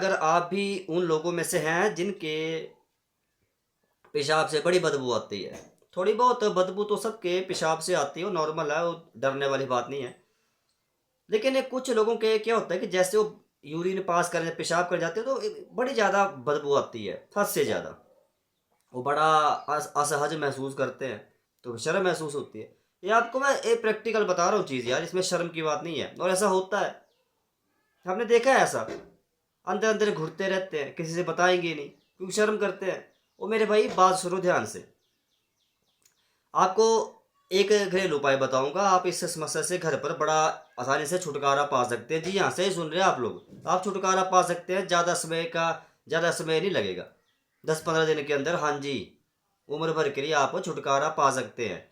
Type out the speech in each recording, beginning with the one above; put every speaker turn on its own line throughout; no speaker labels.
अगर आप भी उन लोगों में से हैं जिनके पेशाब से बड़ी बदबू आती है, थोड़ी बहुत बदबू तो सबके पेशाब से आती है, वो नॉर्मल है, वो डरने वाली बात नहीं है। लेकिन कुछ लोगों के क्या होता है कि जैसे वो यूरिन पास करने पेशाब कर जाते हैं तो बड़ी ज़्यादा बदबू आती है, हद से ज़्यादा। वो बड़ा असहज महसूस करते हैं, तो शर्म महसूस होती है। ये आपको मैं एक प्रैक्टिकल बता रहा हूँ चीज़ यार, इसमें शर्म की बात नहीं है और ऐसा होता है। हमने देखा है ऐसा, अंदर अंदर घुटते रहते हैं, किसी से बताएंगे नहीं क्योंकि शर्म करते हैं। वो मेरे भाई बात सुनो ध्यान से, आपको एक घरेलू उपाय बताऊंगा, आप इस समस्या से घर पर बड़ा आसानी से छुटकारा पा सकते हैं। जी हाँ, सही सुन रहे हैं आप लोग, आप छुटकारा पा सकते हैं। ज़्यादा समय नहीं लगेगा, 10-15 दिन के अंदर। हाँ जी, उम्र भर के लिए आप छुटकारा पा सकते हैं।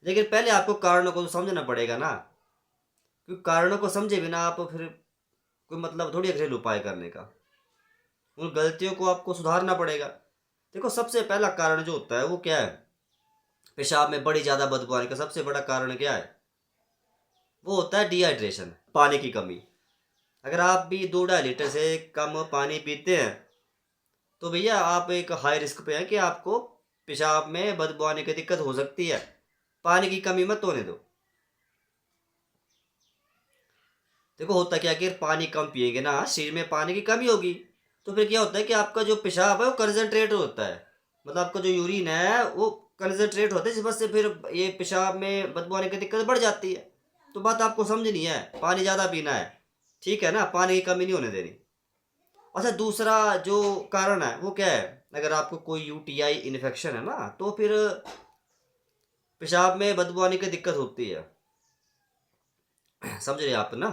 लेकिन पहले आपको कारणों को तो समझना पड़ेगा ना, क्योंकि कारणों को समझे बिना आप फिर कोई मतलब थोड़ी है घरेलू उपाय करने का। उन गलतियों को आपको सुधारना पड़ेगा। देखो, सबसे पहला कारण जो होता है वो क्या है, पेशाब में बड़ी ज़्यादा बदबू आने का सबसे बड़ा कारण क्या है, वो होता है डिहाइड्रेशन, पानी की कमी। अगर आप भी 2-2.5 लीटर से कम पानी पीते हैं तो भैया आप एक हाई रिस्क पे हैं कि आपको पेशाब में बदबू आने की दिक्कत हो सकती है। पानी की कमी मत होने दो। देखो, होता क्या कि पानी कम पिएंगे ना, शरीर में पानी की कमी होगी, तो फिर क्या होता है कि आपका जो पेशाब है वो कंसनट्रेट होता है, मतलब आपका जो यूरिन है वो कंसनट्रेट होता है, जिस वजह से फिर ये पेशाब में बदबू आने की दिक्कत बढ़ जाती है। तो बात आपको समझनी है, पानी ज़्यादा पीना है, ठीक है ना, पानी की कमी नहीं होने देनी। अच्छा, दूसरा जो कारण है वो क्या है, अगर आपको कोई यूटीआई इन्फेक्शन है ना तो फिर पेशाब में बदबू आने की दिक्कत होती है। समझ रहे हैं आप ना।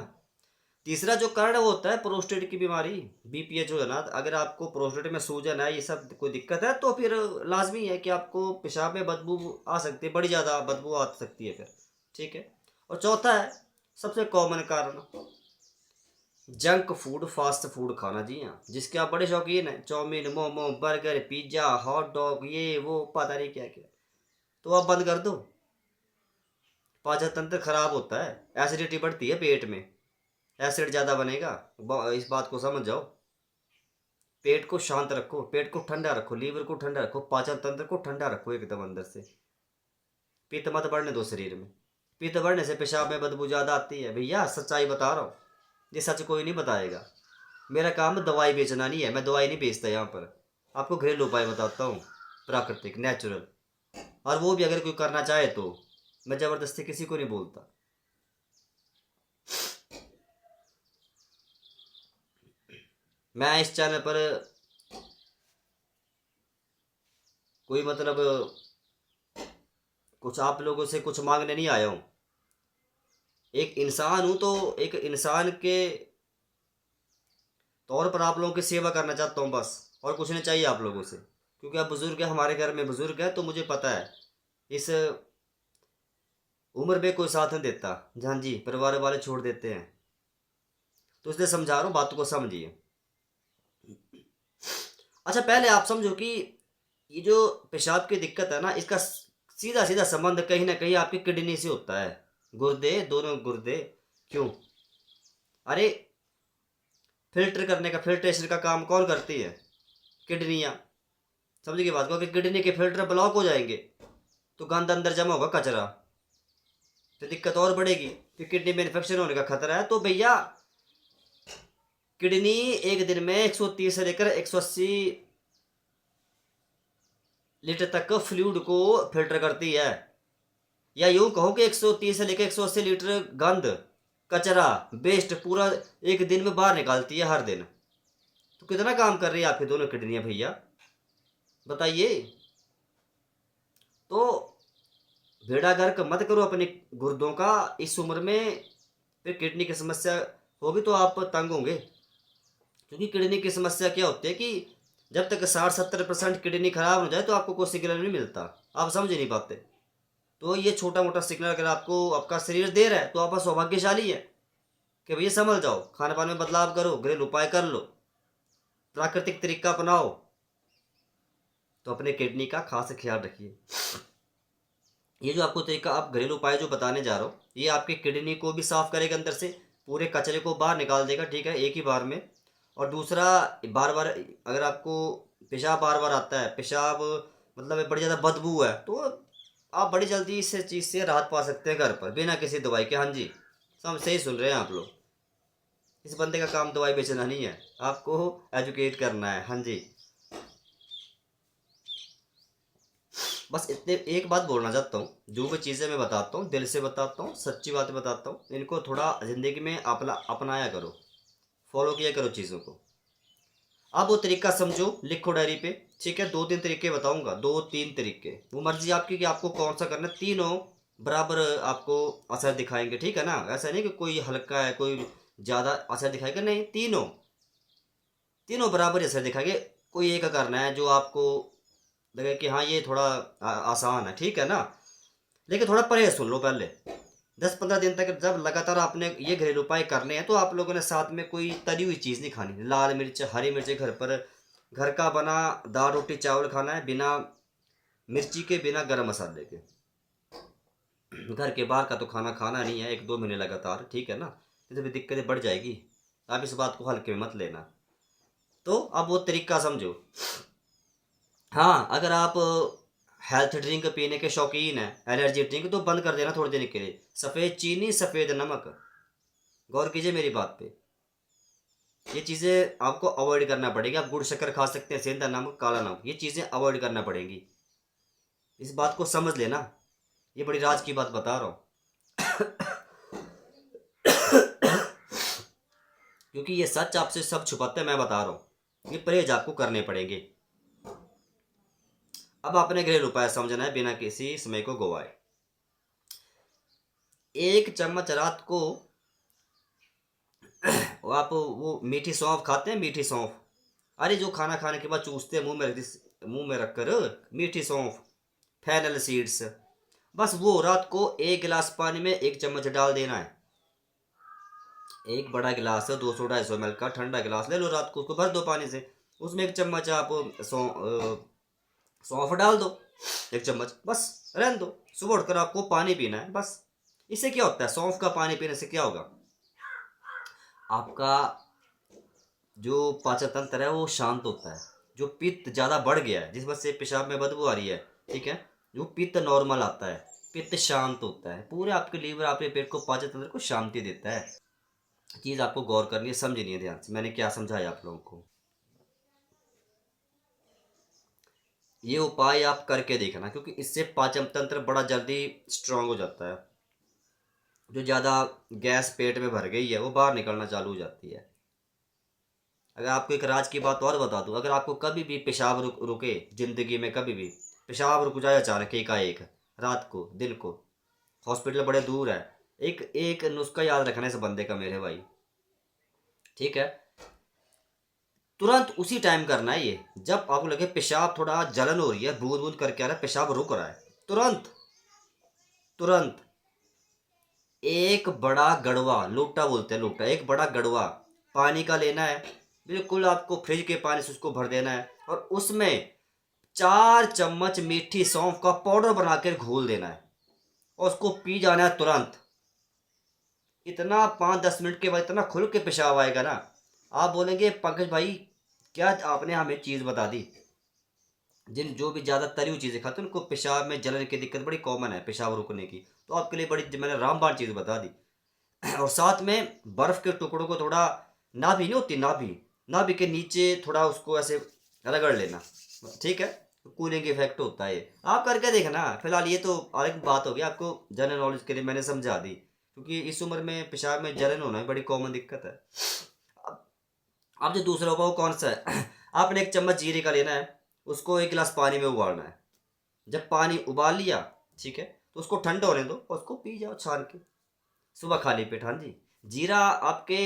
तीसरा जो कारण है वो होता है प्रोस्टेट की बीमारी, बीपीएच हो ना। अगर आपको प्रोस्टेट में सूजन है, ये सब कोई दिक्कत है, तो फिर लाजमी है कि आपको पेशाब में बदबू आ सकती है, बड़ी ज़्यादा बदबू आ सकती है फिर। ठीक है। और चौथा है सबसे कॉमन कारण, जंक फूड, फास्ट फूड खाना। जी हाँ, जिसके आप बड़े शौकीन हैं, chowmein, momo, burger, pizza, hot dog, ये वो पता नहीं क्या क्या, तो आप बंद कर दो। पाचन तंत्र खराब होता है, एसिडिटी बढ़ती है पेट में, एसिड ज़्यादा बनेगा। इस बात को समझ जाओ। पेट को शांत रखो, पेट को ठंडा रखो, लीवर को ठंडा रखो, पाचन तंत्र को ठंडा रखो एकदम अंदर से। पित्त मत बढ़ने दो शरीर में। पित्त बढ़ने से पेशाब में बदबू ज़्यादा आती है भैया, सच्चाई बता रहा हूँ। ये सच कोई नहीं बताएगा। मेरा काम दवाई बेचना नहीं है, मैं दवाई नहीं बेचता यहाँ पर। आपको घरेलू उपाय बताता हूँ, प्राकृतिक, नेचुरल। और वो भी अगर कोई करना चाहे तो, मैं ज़बरदस्ती किसी को नहीं बोलता। मैं इस चैनल पर कोई मतलब कुछ आप लोगों से कुछ मांगने नहीं आया हूँ। एक इंसान हूँ तो एक इंसान के तौर पर आप लोगों की सेवा करना चाहता हूँ बस, और कुछ नहीं चाहिए आप लोगों से। क्योंकि आप बुज़ुर्ग हैं, हमारे घर में बुज़ुर्ग है, तो मुझे पता है इस उम्र में कोई साथ नहीं देता। हाँ जी, परिवार वाले छोड़ देते हैं, तो इसलिए समझा रहा हूँ, बातों को समझिए। अच्छा, पहले आप समझो कि ये जो पेशाब की दिक्कत है ना, इसका सीधा सीधा संबंध कहीं ना कहीं आपकी किडनी से होता है। गुर्दे, दोनों गुर्दे। क्यों? अरे, फिल्टर करने का, फिल्ट्रेशन का काम कौन करती है? किडनियाँ। समझ की बात को, कि किडनी के फिल्टर ब्लॉक हो जाएंगे तो गंद अंदर जमा होगा, कचरा, तो दिक्कत और बढ़ेगी, फिर किडनी में इन्फेक्शन होने का खतरा है। तो भैया, किडनी एक दिन में 130 से लेकर 180 लीटर तक फ्लूइड को फिल्टर करती है। या यूं कहो कि 130 से लेकर 180 लीटर गंद, कचरा, वेस्ट पूरा एक दिन में बाहर निकालती है हर दिन। तो कितना काम कर रही है आपकी दोनों किडनियां भैया, बताइए। तो बेड़ा गर्क मत करो अपने गुर्दों का इस उम्र में। फिर किडनी की समस्या होगी तो आप तंग होंगे। क्योंकि किडनी की समस्या क्या होती है कि जब तक 60-70% किडनी खराब हो जाए तो आपको कोई सिग्नल नहीं मिलता, आप समझ नहीं पाते। तो ये छोटा मोटा सिग्नल अगर आपको आपका शरीर दे रहा है तो आप सौभाग्यशाली है कि भैया समझ जाओ, खाने पाने में बदलाव करो, घरेलू उपाय कर लो, प्राकृतिक तरीका अपनाओ, तो अपने किडनी का खास ख्याल रखिए। ये जो आपको तरीका, आप घरेलू उपाय जो बताने जा रहा हूँ, ये आपके किडनी को भी साफ करेगा अंदर से, पूरे कचरे को बाहर निकाल देगा, ठीक है, एक ही बार में। और दूसरा, बार बार अगर आपको पेशाब बार बार आता है, पेशाब मतलब बड़ी ज़्यादा बदबू है, तो आप बड़ी जल्दी इस चीज़ से राहत पा सकते हैं घर पर बिना किसी दवाई के। हाँ जी, सब सही सुन रहे हैं आप लोग। इस बंदे का काम दवाई बेचना नहीं है, आपको एजुकेट करना है। हाँ जी, बस इतने एक बात बोलना चाहता हूँ, जो भी चीज़ें मैं बताता हूँ दिल से बताता हूँ, सच्ची बातें बताता हूँ, इनको थोड़ा ज़िंदगी में अपनाया करो, फॉलो किया करो चीज़ों को। आप वो तरीका समझो, लिखो डायरी पे, ठीक है? 2-3 तरीके बताऊंगा, 2-3 तरीके, वो मर्जी आपकी कि आपको कौन सा करना है। तीनों बराबर आपको असर दिखाएंगे, ठीक है ना? ऐसा नहीं कि कोई हल्का है, कोई ज़्यादा असर दिखाएगा, नहीं, तीनों तीनों बराबर असर दिखाएंगे। कोई एक करना है जो आपको लगे कि हाँ ये थोड़ा आसान है, ठीक है ना? लेकिन थोड़ा परहेज सुन लो पहले। 10-15 दिन तक जब लगातार आपने ये घरेलू उपाय करने हैं, तो आप लोगों ने साथ में कोई तली हुई चीज़ नहीं खानी। लाल मिर्च, हरी मिर्च घर पर, घर का बना दाल रोटी चावल खाना है, बिना मिर्ची के, बिना गरम मसाले के। घर के बाहर का तो खाना खाना नहीं है 1-2 महीने लगातार, ठीक है ना? नहीं तो फिर दिक्कतें बढ़ जाएगी। आप इस बात को हल्के में मत लेना। तो अब वो तरीका समझो। हाँ, अगर आप हेल्थ ड्रिंक पीने के शौकीन हैं, एनर्जी ड्रिंक, तो बंद कर देना थोड़े दिन के लिए। सफ़ेद चीनी, सफ़ेद नमक, गौर कीजिए मेरी बात पे। ये चीज़ें आपको अवॉइड करना पड़ेगी। आप गुड़ शक्कर खा सकते हैं, सेंधा नमक, काला नमक, ये चीज़ें अवॉइड करना पड़ेंगी। इस बात को समझ लेना, ये बड़ी राज की बात बता रहा हूँ। क्योंकि ये सच आपसे सब छुपाते हैं, मैं बता रहा हूँ। ये परहेज आपको करने पड़ेंगे। अब आपने घरेलू उपाय समझना है बिना किसी समय को गवाए। 1 चम्मच रात को, वो आप वो मीठी सौंफ खाते हैं, मीठी सौंफ, अरे जो खाना खाने के बाद चूसते हैं मुंह में रखकर, मीठी सौंफ, फैनल सीड्स, बस वो रात को 1 गिलास पानी में 1 चम्मच डाल देना है। एक बड़ा गिलास है, 200-250 ml का ठंडा गिलास ले लो, रात को उसको भर दो पानी से, उसमें 1 चम्मच आप सौंफ डाल दो, 1 चम्मच, बस रहने दो। सुबह उठकर आपको पानी पीना है बस। इससे क्या होता है, सौंफ का पानी पीने से क्या होगा, आपका जो पाचन तंत्र है वो शांत होता है। जो पित्त ज़्यादा बढ़ गया है, जिस वजह से पेशाब में बदबू आ रही है, ठीक है, जो पित्त नॉर्मल आता है, पित्त शांत होता है, पूरे आपके लीवर, आपके पेट को, पाचन तंत्र को शांति देता है। चीज़ आपको गौर करनी है, समझनी है ध्यान से मैंने क्या समझाया आप लोगों को। ये उपाय आप करके देखना, क्योंकि इससे पाचन तंत्र बड़ा जल्दी स्ट्रांग हो जाता है। जो ज़्यादा गैस पेट में भर गई है वो बाहर निकलना चालू हो जाती है। अगर आपको एक राज की बात और बता दूं, अगर आपको कभी भी पेशाब रुके जिंदगी में, कभी भी पेशाब रुक जाए अचानक एकाएक, रात को, दिन को, हॉस्पिटल बड़े दूर है, एक एक नुस्खा याद रखना इस बंदे का मेरे भाई, ठीक है? तुरंत उसी टाइम करना है ये, जब आपको लगे पेशाब थोड़ा जलन हो रही है, बूंद बूंद करके आ रहा है, पेशाब रुक रहा है, तुरंत तुरंत एक बड़ा गड़वा, लोटा बोलते हैं, लोटा, एक बड़ा गड़वा पानी का लेना है। बिल्कुल आपको फ्रिज के पानी से उसको भर देना है, और उसमें 4 चम्मच मीठी सौंफ का पाउडर बनाकर घोल देना है, और उसको पी जाना है तुरंत। इतना 5-10 मिनट के बाद इतना खुल के पेशाब आएगा ना, आप बोलेंगे पंकज भाई क्या आपने हमें चीज़ बता दी। जिन जो भी ज़्यादा तली हुई चीज़ें खाते हैं उनको पेशाब में जलन की दिक्कत बड़ी कॉमन है, पेशाब रुकने की, तो आपके लिए बड़ी मैंने रामबाण चीज़ बता दी। और साथ में बर्फ़ के टुकड़ों को थोड़ा, नाभि नहीं होती, नाभि, नाभि के नीचे थोड़ा उसको ऐसे रगड़ लेना, ठीक है? कूलिंग इफेक्ट होता है ये, आप करके देखना। फिलहाल ये तो अलग बात होगी, आपको जनरल नॉलेज के लिए मैंने समझा दी, क्योंकि इस उम्र में पेशाब में जलन होना बड़ी कॉमन दिक्कत है। अब अब जो दूसरा उपाय वो कौन सा है? आपने 1 चम्मच जीरे का लेना है, उसको 1 गिलास पानी में उबालना है। जब पानी उबाल लिया, ठीक है, तो उसको ठंडा होने दो और उसको पी जाओ छान के, सुबह खाली पेट। हाँ जी, जीरा आपके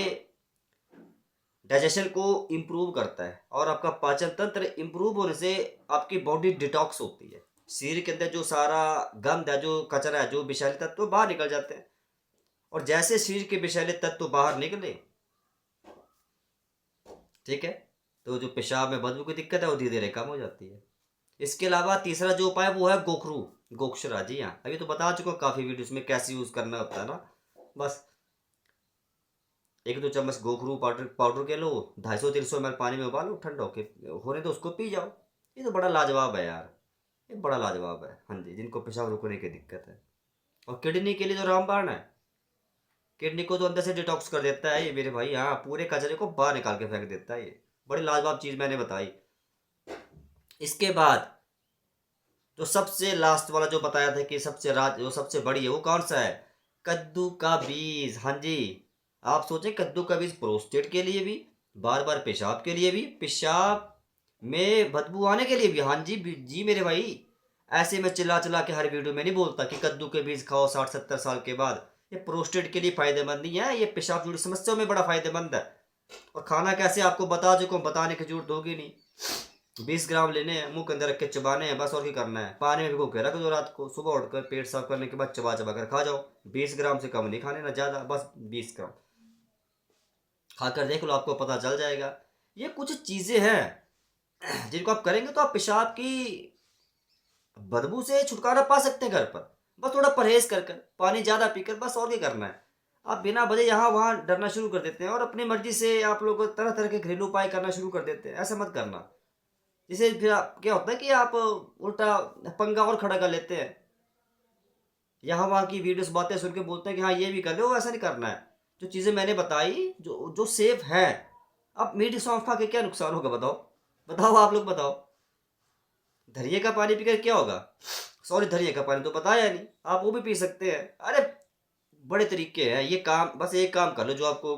डाइजेशन को इम्प्रूव करता है, और आपका पाचन तंत्र इम्प्रूव होने से आपकी बॉडी डिटॉक्स होती है। शरीर के अंदर जो सारा गंद है, जो कचरा है, जो विषैले तत्व बाहर निकल जाते हैं, और जैसे शरीर के विषैले तत्व बाहर निकले, ठीक है, तो जो पेशाब में बदबू की दिक्कत है वो धीरे धीरे कम हो जाती है। इसके अलावा तीसरा जो उपाय वो है गोखरू, गोक्षरा। जी हाँ, अभी तो बता चुका काफ़ी वीडियोस में कैसे यूज़ करना होता है ना, बस 1 2 चम्मच गोखरू पाउडर पाउडर के लो, 250-300 ml पानी में उबालो, ठंडा होके होने दो, उसको पी जाओ। ये तो बड़ा लाजवाब है यार, ये बड़ा लाजवाब है। हाँ जी, जिनको पेशाब रुकने की दिक्कत है। और किडनी के लिए जो रामबाण है, किडनी को तो अंदर से डिटॉक्स कर देता है ये मेरे भाई। हाँ, पूरे कचरे को बाहर निकाल के फेंक देता है ये। बड़ी लाजवाब चीज़ मैंने बताई। इसके बाद जो सबसे लास्ट वाला जो बताया था कि जो सबसे बड़ी है, वो कौन सा है? कद्दू का बीज। हाँ जी, आप सोचें, कद्दू का बीज प्रोस्टेट के लिए भी, बार बार पेशाब के लिए भी, पेशाब में बदबू आने के लिए भी। हाँ जी, जी मेरे भाई। ऐसे में चिल्ला चिल्ला के हर वीडियो में नहीं बोलता कि कद्दू के बीज खाओ 60-70 साल के बाद। ये प्रोस्टेट के लिए फायदेमंद नहीं है, ये पेशाब जुड़ी समस्याओं में बड़ा फायदेमंद है। और खाना कैसे आपको बता चुका हूँ, बताने की जरूरत होगी नहीं। 20 ग्राम लेने हैं, मुंह के अंदर रख के चबाने हैं, बस। और क्या करना है? पानी में भिगो के रख दो रात को, सुबह उठकर पेट साफ करने के बाद चबा चबा कर खा जाओ। 20 ग्राम से कम नहीं खाने, ना ज़्यादा, बस 20 ग्राम खाकर देख लो, आपको पता चल जाएगा। ये कुछ चीज़ें हैं जिनको आप करेंगे तो आप पेशाब की बदबू से छुटकारा पा सकते हैं घर पर। बस थोड़ा परहेज कर कर, पानी ज़्यादा पीकर, बस। और क्या करना है? आप बिना वजह यहाँ वहाँ डरना शुरू कर देते हैं और अपनी मर्जी से आप लोग तरह तरह के घरेलू उपाय करना शुरू कर देते हैं। ऐसा मत करना। जिससे फिर क्या होता है कि आप उल्टा पंगा और खड़ा कर लेते हैं। यहाँ वहाँ की वीडियोस बातें सुन के बोलते हैं कि हाँ ये भी कर लो, ऐसा नहीं करना है। जो चीज़ें मैंने बताई, जो जो सेफ है। अब मीठी सौंफ खा के क्या नुकसान होगा बताओ? बताओ, आप लोग बताओ। धनिए का पानी पीकर क्या होगा? सॉरी, धनिए का पानी तो बताया नहीं, आप वो भी पी सकते हैं। अरे बड़े तरीके हैं ये काम। बस एक काम कर लो जो आपको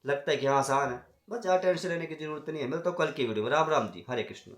लगता है कि हाँ आसान है, बस। ज़्यादा टेंशन लेने की जरूरत नहीं है। मिलता हूँ कल की वीडियो में। राम राम जी, हरे कृष्ण।